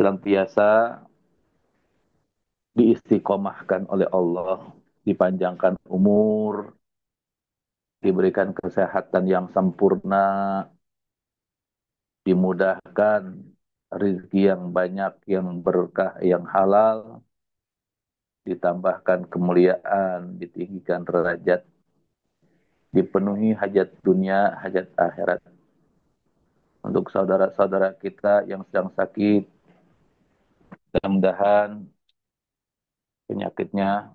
senantiasa diistiqomahkan oleh Allah, dipanjangkan umur, diberikan kesehatan yang sempurna, dimudahkan rezeki yang banyak, yang berkah, yang halal, ditambahkan kemuliaan, ditinggikan derajat, dipenuhi hajat dunia, hajat akhirat. Untuk saudara-saudara kita yang sedang sakit, mudah-mudahan penyakitnya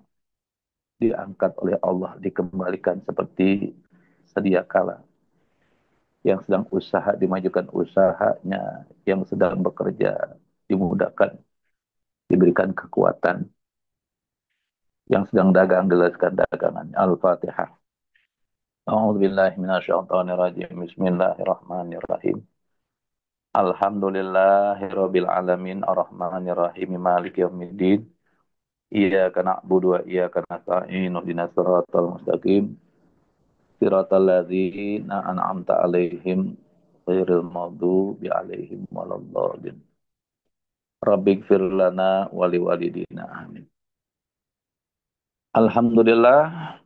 diangkat oleh Allah, dikembalikan seperti sedia kala. Yang sedang usaha, dimajukan usahanya. Yang sedang bekerja, dimudahkan, diberikan kekuatan. Yang sedang dagang, dilancarkan dagangan. Al-Fatihah. A'udzubillahiminasyaitonirrajim. Bismillahirrahmanirrahim. Alhamdulillahirabbil alamin arrahmanirrahim maliki yaumiddin. Iyyaka na'budu wa iyyaka nasta'in ihdinas siratal mustaqim siratal ladzina an'amta 'alaihim ghairil maghdubi 'alaihim waladdallin. Rabbighfir lana wa liwalidina amin. Alhamdulillah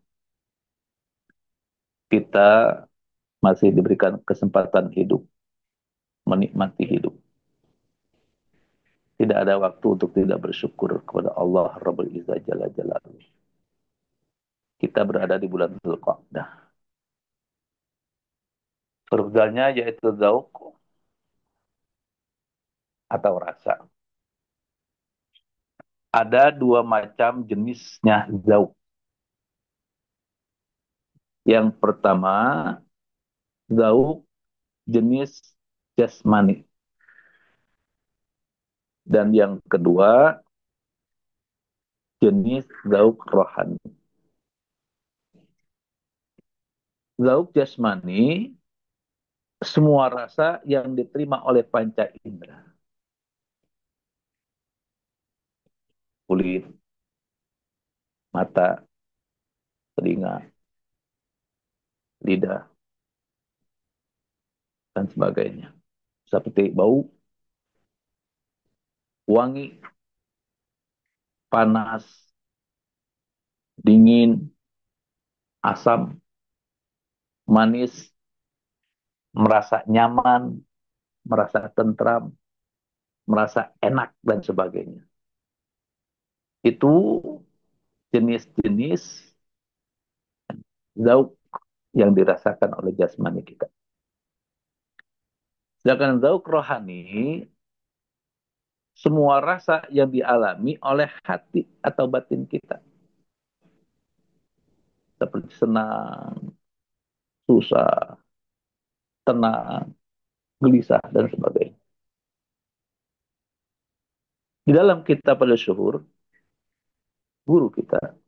kita masih diberikan kesempatan hidup, menikmati hidup. Tidak ada waktu untuk tidak bersyukur kepada Allah Rabbul Izzah Jalla Jalaluhu. Kita berada di bulan Dzulqa'dah. Surganya yaitu zauq atau rasa. Ada dua macam jenisnya zauq. Yang pertama, zauq jenis jasmani. Dan yang kedua, jenis zauq rohani. Zauq jasmani, semua rasa yang diterima oleh panca indera. Kulit, mata, telinga, lidah, dan sebagainya. Seperti bau, wangi, panas, dingin, asam, manis, merasa nyaman, merasa tentram, merasa enak, dan sebagainya. Itu jenis-jenis zauq yang dirasakan oleh jasmani kita. Sedangkan zauq rohani, semua rasa yang dialami oleh hati atau batin kita. Seperti senang, susah, tenang, gelisah, dan sebagainya. Di dalam kitab al-syuhur, guru kita,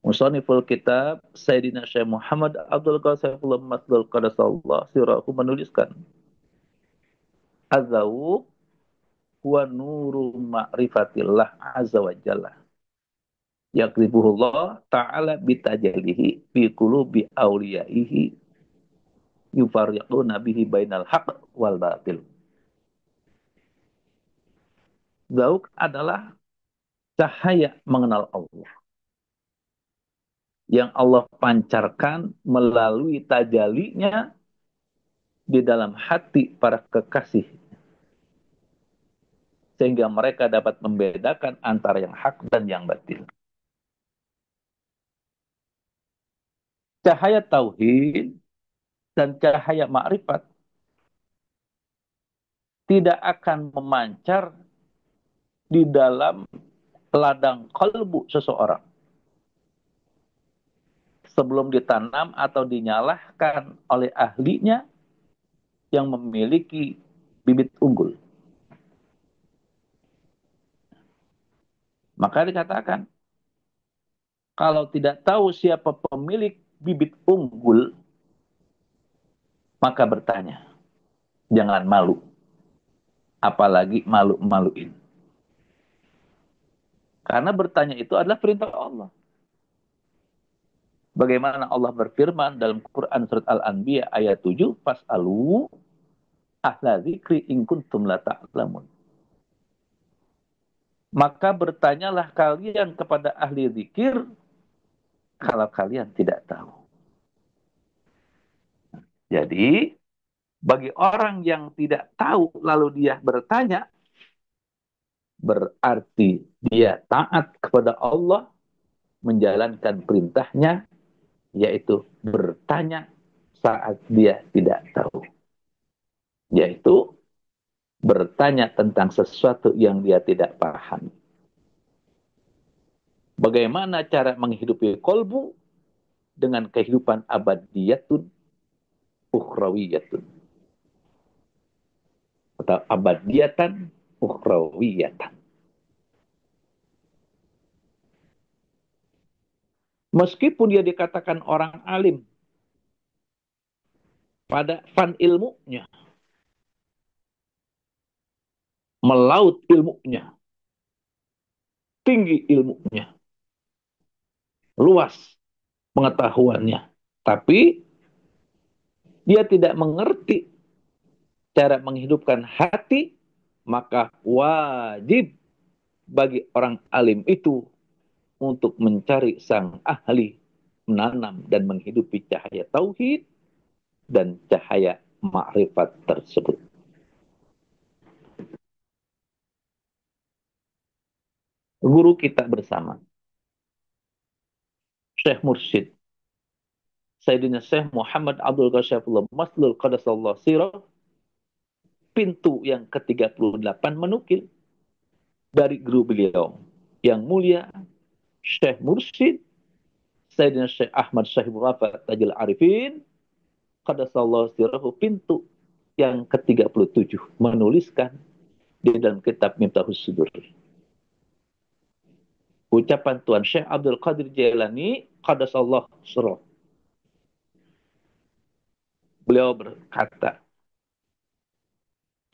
Musoniful kitab Sayyidina Syekh Muhammad Abdul Qasimullah Masdul Qadasallah Sirahu menuliskan, Azawuk huwa nuru ma'rifatillah azza wa jalla. Yakribuhullah ta'ala bitajalihi fi qulubi awliyaihi yufariquna bihi bainal haq wal batil. Zauk adalah cahaya mengenal Allah yang Allah pancarkan melalui tajalinya di dalam hati para kekasih, sehingga mereka dapat membedakan antara yang hak dan yang batil. Cahaya tauhid dan cahaya makrifat tidak akan memancar di dalam ladang kalbu seseorang sebelum ditanam atau dinyalahkan oleh ahlinya yang memiliki bibit unggul. Maka dikatakan, kalau tidak tahu siapa pemilik bibit unggul, maka bertanya. Jangan malu. Apalagi malu-maluin. Karena bertanya itu adalah perintah Allah. Bagaimana Allah berfirman dalam Quran surat Al-Anbiya ayat 7, Fas'alu ahla zikri in kuntum la ta'lamun. Maka bertanyalah kalian kepada ahli zikir kalau kalian tidak tahu. Jadi, bagi orang yang tidak tahu lalu dia bertanya, berarti dia taat kepada Allah, menjalankan perintahnya, yaitu bertanya saat dia tidak tahu. Yaitu bertanya tentang sesuatu yang dia tidak paham. Bagaimana cara menghidupi kolbu dengan kehidupan abadiyatun ukhrawiyatun. Atau abadiyatan ukhrawiyatan. Meskipun dia dikatakan orang alim pada fan ilmunya, melaut ilmunya, tinggi ilmunya, luas pengetahuannya, tapi dia tidak mengerti cara menghidupkan hati, maka wajib bagi orang alim itu untuk mencari sang ahli menanam dan menghidupi cahaya tauhid dan cahaya makrifat tersebut. Guru kita bersama, Syekh Mursyid Sayyidina Syekh Muhammad Abdul Ghasyafullah Maslul Qadasallah Sirah, pintu yang ke-38 menukil dari guru beliau yang mulia Syekh Mursyid Sayyidina Syekh Ahmad Syahib Rafat Tajil Arifin Qadasallahu Sirahu, pintu yang ke-37 menuliskan di dalam kitab Miftahus Sudur. Ucapan Tuan Syekh Abdul Qadir Jailani Qadasallahu Sirahu. Beliau berkata,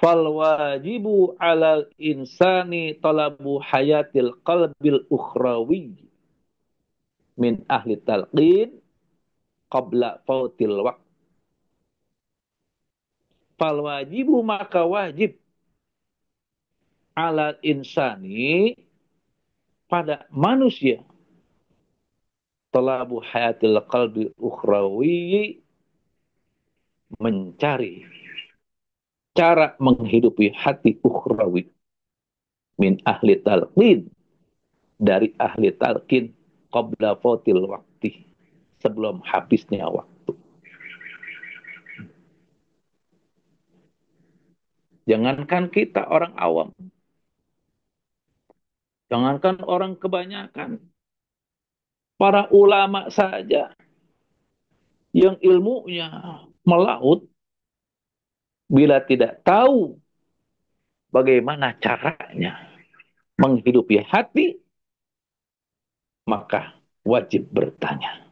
fal wajibu alal insani talabu hayatil qalbil ukhrawi min ahli talqin qabla fautil waqt. Fal wajibu maka wajib alal insani pada manusia talabu hayatil qalbi ukhrawi, mencari cara menghidupi hati ukhrawi min ahli talqin, dari ahli talqin qabla fautil waqti, sebelum habisnya waktu. Jangankan kita orang awam, jangankan orang kebanyakan, para ulama saja yang ilmunya melaut, bila tidak tahu bagaimana caranya menghidupi hati, maka wajib bertanya.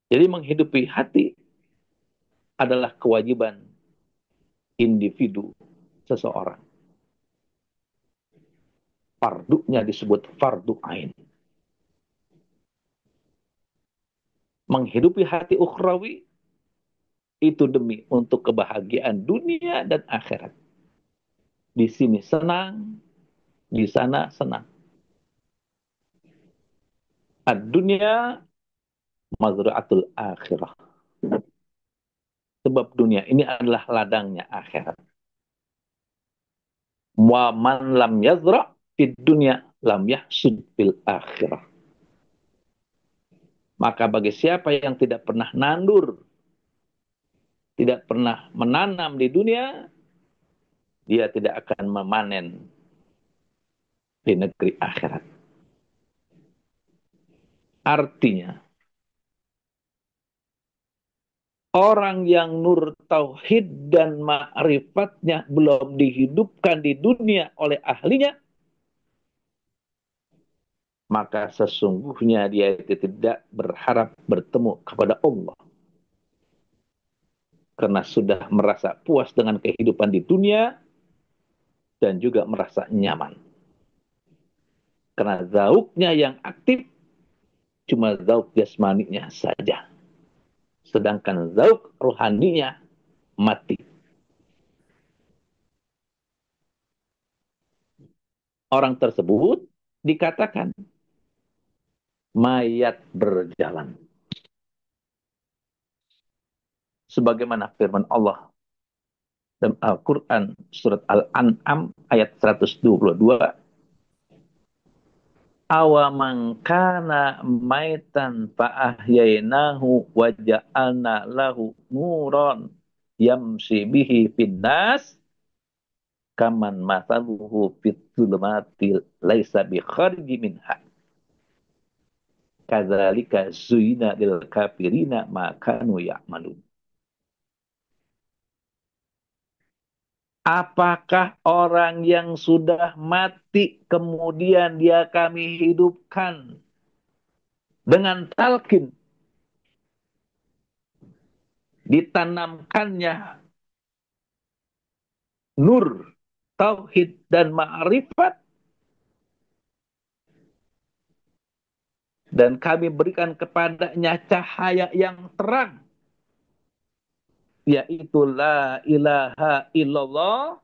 Jadi menghidupi hati adalah kewajiban individu seseorang. Fardunya disebut fardu ain. Menghidupi hati ukhrawi itu demi untuk kebahagiaan dunia dan akhirat. Di sini senang, di sana senang. Ad-dunya mazra'atul akhirah. Sebab dunia ini adalah ladangnya akhirat. Wa man lam yazra' fid dunya lam yahsud fil akhirah. Maka bagi siapa yang tidak pernah nandur, tidak pernah menanam di dunia, dia tidak akan memanen di negeri akhirat. Artinya, orang yang nur tauhid dan ma'rifatnya belum dihidupkan di dunia oleh ahlinya, maka sesungguhnya dia tidak berharap bertemu kepada Allah. Karena sudah merasa puas dengan kehidupan di dunia dan juga merasa nyaman. Karena zauknya yang aktif cuma zauk jasmaninya saja. Sedangkan zauk rohaninya mati. Orang tersebut dikatakan mayat berjalan. Sebagaimana firman Allah dalam Al-Quran surat Al-An'am ayat 122, awaman kana maitan fa'ahyainahu wa ja'alna lahu nuron yamsi bihi finnas kaman masaluhu fit zulumati laisa bi khariji minha kadzalika zuyina lil kafirina ma kanu ya'malun. Apakah orang yang sudah mati kemudian dia kami hidupkan dengan talqin, ditanamkannya nur, tauhid dan ma'rifat, dan kami berikan kepadanya cahaya yang terang, yaitu la ilaha illallah,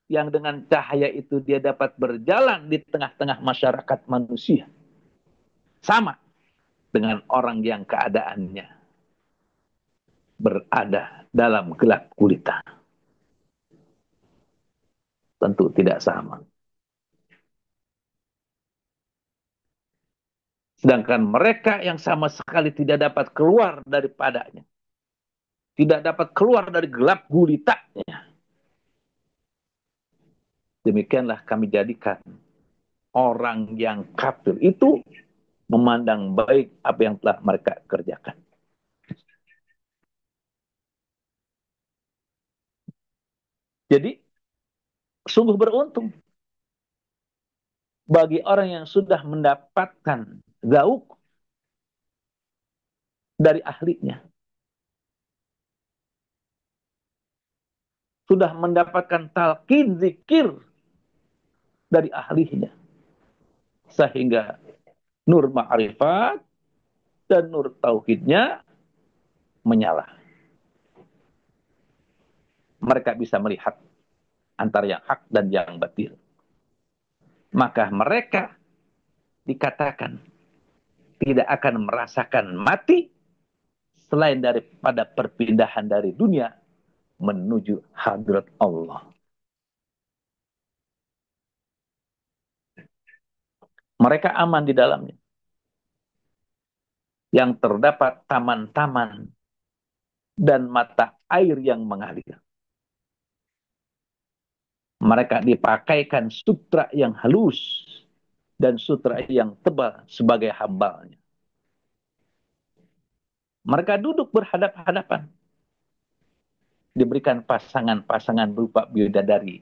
yang dengan cahaya itu dia dapat berjalan di tengah-tengah masyarakat manusia. Sama dengan orang yang keadaannya berada dalam gelap gulita. Tentu tidak sama. Sedangkan mereka yang sama sekali tidak dapat keluar daripadanya, tidak dapat keluar dari gelap gulitanya, demikianlah kami jadikan orang yang kafir itu memandang baik apa yang telah mereka kerjakan. Jadi sungguh beruntung bagi orang yang sudah mendapatkan zauk dari ahlinya, sudah mendapatkan talqin zikir dari ahlinya, sehingga nur ma'rifat dan nur tauhidnya menyala. Mereka bisa melihat antara yang hak dan yang batil. Maka mereka dikatakan tidak akan merasakan mati selain daripada perpindahan dari dunia menuju hadrat Allah. Mereka aman di dalamnya. Yang terdapat taman-taman dan mata air yang mengalir. Mereka dipakaikan sutra yang halus dan sutra yang tebal sebagai hambalnya. Mereka duduk berhadap-hadapan. Diberikan pasangan-pasangan berupa bidadari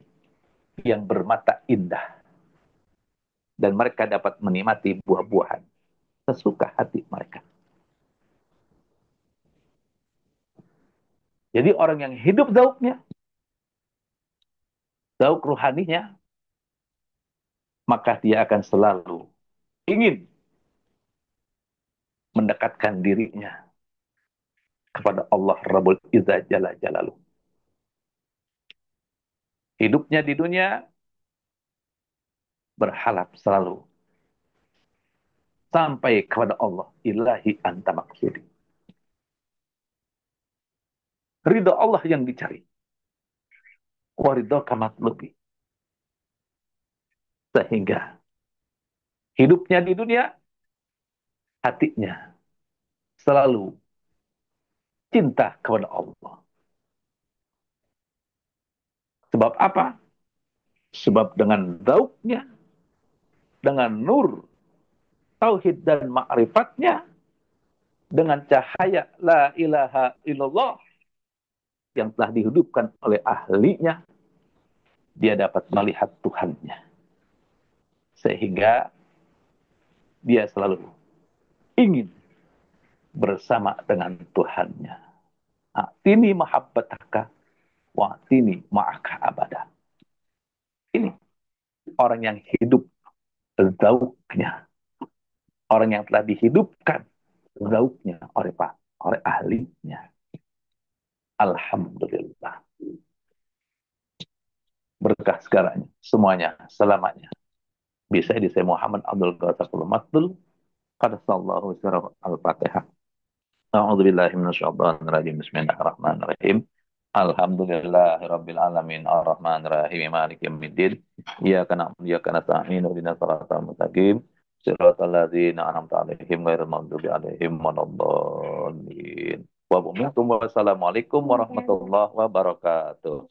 yang bermata indah. Dan mereka dapat menikmati buah-buahan sesuka hati mereka. Jadi orang yang hidup zauknya, zauk ruhaninya, maka dia akan selalu ingin mendekatkan dirinya kepada Allah Rabbul Izzah Jalla Jalaluh. Hidupnya di dunia berhalap selalu sampai kepada Allah, ilahi anta maksudi. Ridho Allah yang dicari. Waridho kamat lebih. Sehingga hidupnya di dunia, hatinya selalu cinta kepada Allah. Sebab apa? Sebab dengan zauknya, dengan nur, tauhid dan ma'rifatnya, dengan cahaya la ilaha illallah yang telah dihidupkan oleh ahlinya, dia dapat melihat Tuhannya. Sehingga dia selalu ingin bersama dengan Tuhannya. Atini mahabbataka wa atini ma'aka abada. Ini orang yang hidup zauknya. Orang yang telah dihidupkan zauknya oleh ahlinya. Alhamdulillah. berkah segalanya, semuanya, selamanya. Bisa di saya Muhammad Abdul Ghafur Masdul. Qadasallahu sirah al-Fatihah. A'udzubillahi minasyaitonirrajim. Bismillahirrahmanirrahim. Alhamdulillahirabbil alamin arrahmanir rahim maliki yaumiddin. Iyyaka na'budu wa iyyaka nasta'in ihdinas siratal mustaqim. Siratal ladzina an'amta 'alaihim ghairil maghdubi 'alaihim waladdallin. Wassalamualaikum warahmatullahi wabarakatuh.